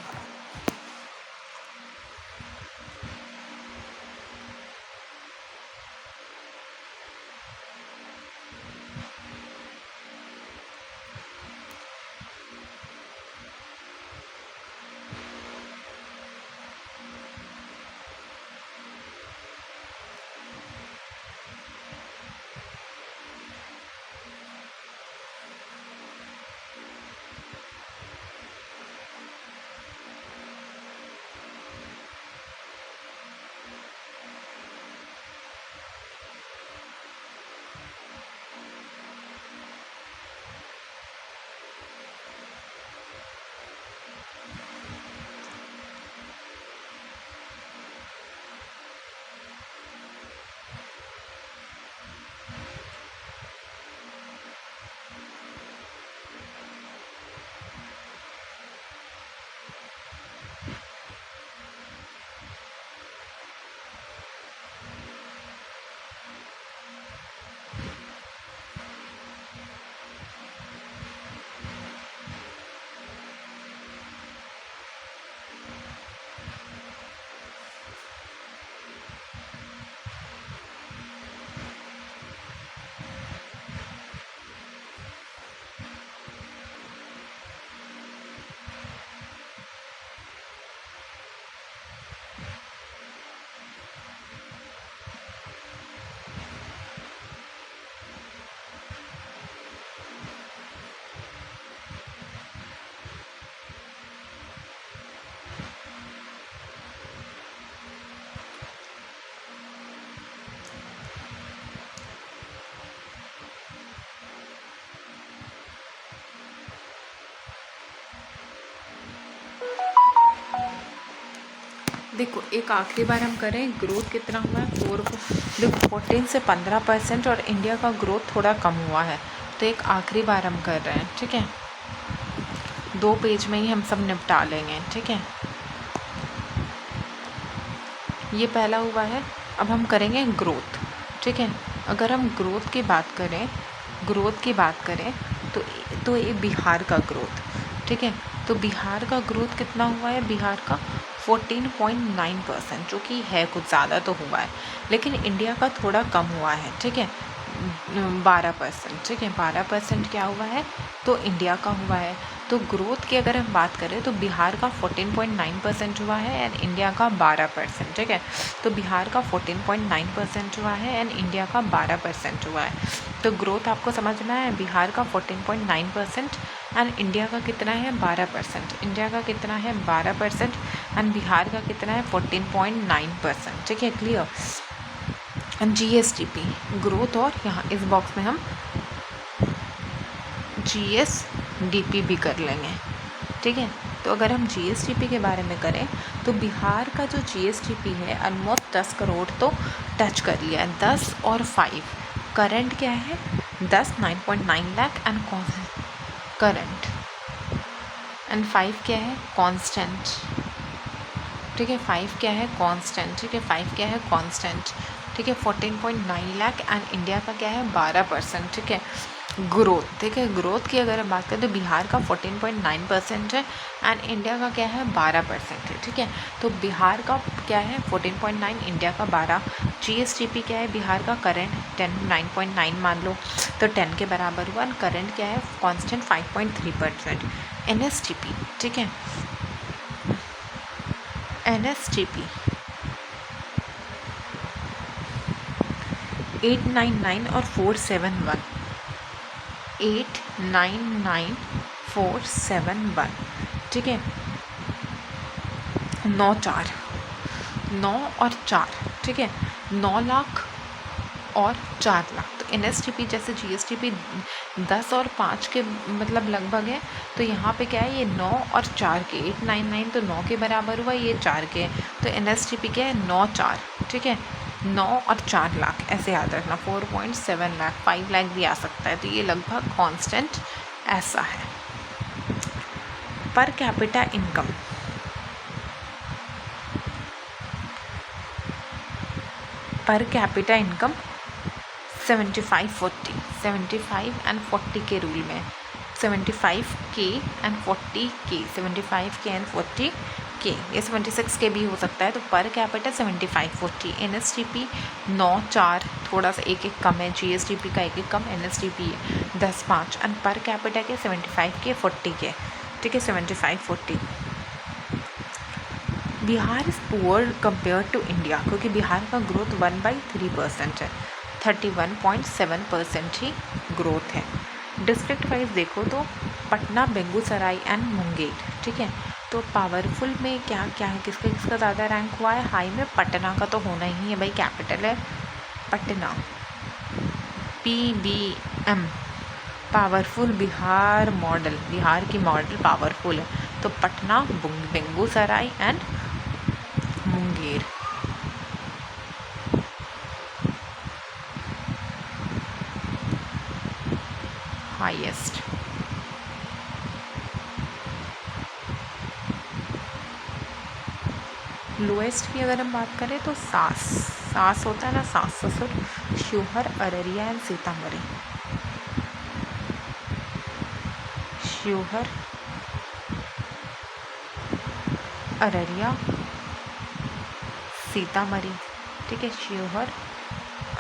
A: देखो एक आखिरी बार हम करें, ग्रोथ कितना हुआ है 4, देखो 14 से 15% और इंडिया का ग्रोथ थोड़ा कम हुआ है। तो एक आखिरी बार हम कर रहे हैं, ठीक है, 2 पेज में ही हम सब निपटा लेंगे, ठीक है। ये पहला हुआ है। अब हम करेंगे ग्रोथ, ठीक है। अगर हम ग्रोथ की बात करें तो ये बिहार का ग्रोथ, ठीक है। तो बिहार का ग्रोथ कितना हुआ है, बिहार का 14.9%, जो कि है कुछ ज़्यादा तो हुआ है, लेकिन इंडिया का थोड़ा कम हुआ है, ठीक है, 12%, ठीक है, 12% क्या हुआ है, तो इंडिया का हुआ है। तो ग्रोथ की अगर हम बात करें तो बिहार का 14.9% हुआ है एंड इंडिया का 12%, ठीक है। तो बिहार का 14.9% हुआ है एंड इंडिया का 12% हुआ है। तो ग्रोथ आपको समझना है, बिहार का 14.9% एंड इंडिया का कितना है 12%, इंडिया का कितना है 12% एंड बिहार का कितना है 14.9%, ठीक है, क्लियर। GSDP ग्रोथ, और यहाँ इस बॉक्स में हम GSDP भी कर लेंगे, ठीक है। तो अगर हम GSDP के बारे में करें तो बिहार का जो GSDP है ऑलमोस्ट 10 करोड़ तो टच कर लिया है, 10 और 5 करंट क्या है 10 9.9 लाख एंड करंट एंड 5 क्या है कांस्टेंट, ठीक है, 5 क्या है कांस्टेंट, ठीक है, 5 क्या है कांस्टेंट, ठीक है, 14.9 लाख एंड इंडिया का क्या है 12%, ठीक है। ग्रोथ, ठीक है, ग्रोथ की अगर हम बात करें तो बिहार का 14.9% है एंड इंडिया का क्या है 12% है, ठीक है। तो बिहार का क्या है 14.9, इंडिया का 12। GSDP क्या है बिहार का करंट 10, 9.9 मान लो, तो 10 के बराबर हुआ। करंट क्या है कांस्टेंट 5.3%। NSDP, ठीक है, NSDP 899 और 471, 899471, ठीक है, 9 और 4, ठीक है, 9 लाख और 4 लाख। तो NSDP जैसे GSDP 10 और 5 के मतलब लगभग है, तो यहाँ पे क्या है ये 9 और 4 के, 899 तो 9 के बराबर हुआ, ये 4 के, तो NSDP क्या है 9 4, ठीक है, 9 और 4 लाख ऐसे याद रखना, 4.7 लाख, 5 लाख भी आ सकता है, तो ये लगभग कांस्टेंट ऐसा है। Per capita income, per capita income 75-40, 75 and 40 के रूल में, 75K and 40K, 75K and 40K, ये 76 के भी हो सकता है। तो पर कैपिटा 75-40, NSDP 9 4 थोड़ा सा एक कम है, GSDP का एक कम, NSDP है 10-5 एंड पर कैपिटा के 75K 40K, ठीक है, 75-40। Bihar is poor compare to India, क्योंकि बिहार का ग्रोथ 1/3% है, 31.7% ही ग्रोथ है। डिस्ट्रिक्ट वाइज देखो तो पटना, बेगूसराय एंड मुंगेर, ठीक है। तो पावरफुल में क्या क्या है, किसका किसका ज़्यादा रैंक हुआ है, हाई में पटना का तो होना ही है भाई, कैपिटल है Patna, PBM powerful, Bihar model, Bihar की मॉडल पावरफुल है, तो Patna, Begusarai and Munger. Highest, lowest की अगर हम बात करें तो सास होता है ना, सास ससुर, शिवहर, अररिया एंड सीतामढ़ी, शिवहर, अररिया, सीतामढ़ी, ठीक है, शिवहर,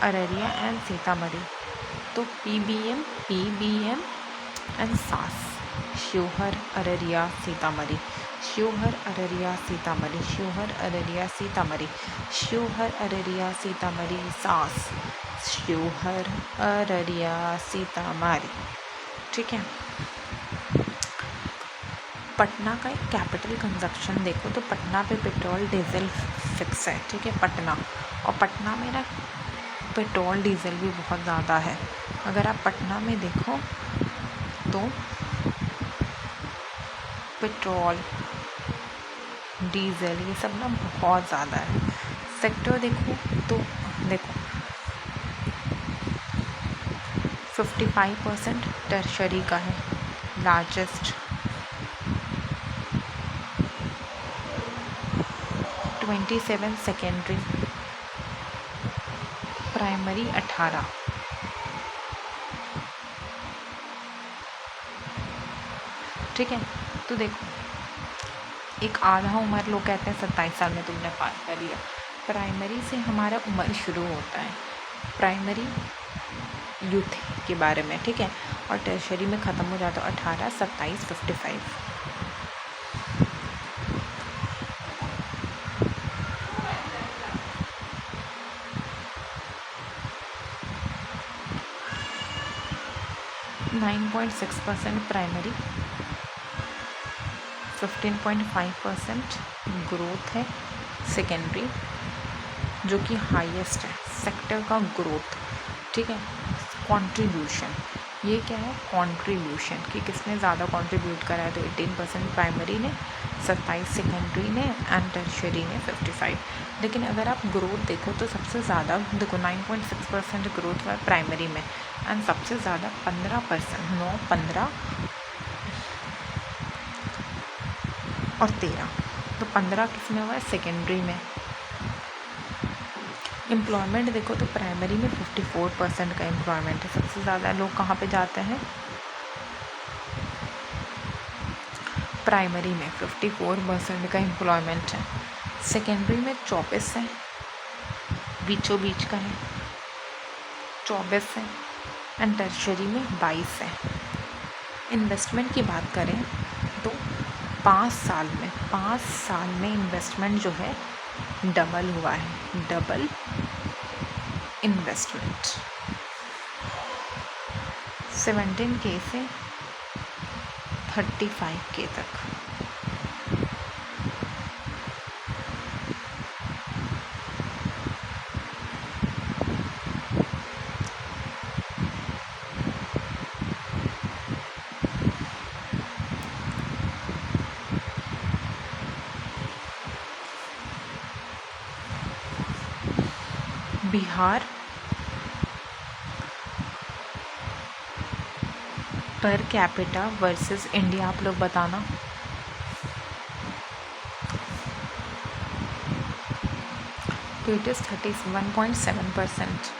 A: अररिया एंड सीतामढ़ी। तो PBM एंड सास, शिवहर, अररिया, सीतामढ़ी, शिवहर, अररिया, सीतामढ़ी, शिवहर, अररिया, सीतामढ़ी, शिवहर, अररिया, सीतामढ़ी, सास, शिवहर, अररिया, सीतामढ़ी, ठीक है। पटना का एक कैपिटल कंजप्शन देखो तो पटना पे पेट्रोल डीजल फिक्स है, ठीक है, पटना, और पटना में ना पेट्रोल डीजल भी बहुत ज़्यादा है। अगर आप पटना में देखो तो पेट्रोल डीजल, ये सब ना बहुत ज़्यादा है। सेक्टर देखो तो देखो 55% टर्शरी का है लार्जेस्ट, 27 सेकेंडरी, प्राइमरी 18। ठीक है, तो देखो एक आधा उम्र लोग कहते हैं 27 साल में तुमने पार कर लिया। प्राइमरी से हमारा उम्र शुरू होता है, प्राइमरी यूथ के बारे में, ठीक है, और टर्शरी में ख़त्म हो जाता है 18, 27, 55। ,6% प्राइमरी, 15.5% ग्रोथ है सेकेंडरी, जो कि हाईएस्ट है सेक्टर का ग्रोथ। ठीक है, कंट्रीब्यूशन, ये क्या है, कंट्रीब्यूशन कि किसने ज़्यादा कंट्रीब्यूट करा है, तो 18% प्राइमरी ने, 27 सेकेंडरी ने एंड टर्शरी ने 55। लेकिन अगर आप ग्रोथ देखो तो सबसे ज़्यादा देखो 9.6% ग्रोथ हुआ है प्राइमरी में, एंड सबसे ज़्यादा 15%, 9, 15 और 13, तो 15 किस में हुआ है, सेकेंडरी में। एम्प्लॉयमेंट देखो तो प्राइमरी में 54% का एम्प्लॉयमेंट है, सबसे ज़्यादा लोग कहाँ पे जाते हैं, प्राइमरी में 54% का एम्प्लॉयमेंट है, सेकेंडरी में 24 है, बीचों बीच का है 24 है, एंड टर्शरी में 22 है। इन्वेस्टमेंट की बात करें तो 5 साल में इन्वेस्टमेंट जो है डबल हुआ है, डबल इन्वेस्टमेंट 17K से 35K तक। Bihar per capita versus India आप लोग बताना। तो इट इज़ 31.7%,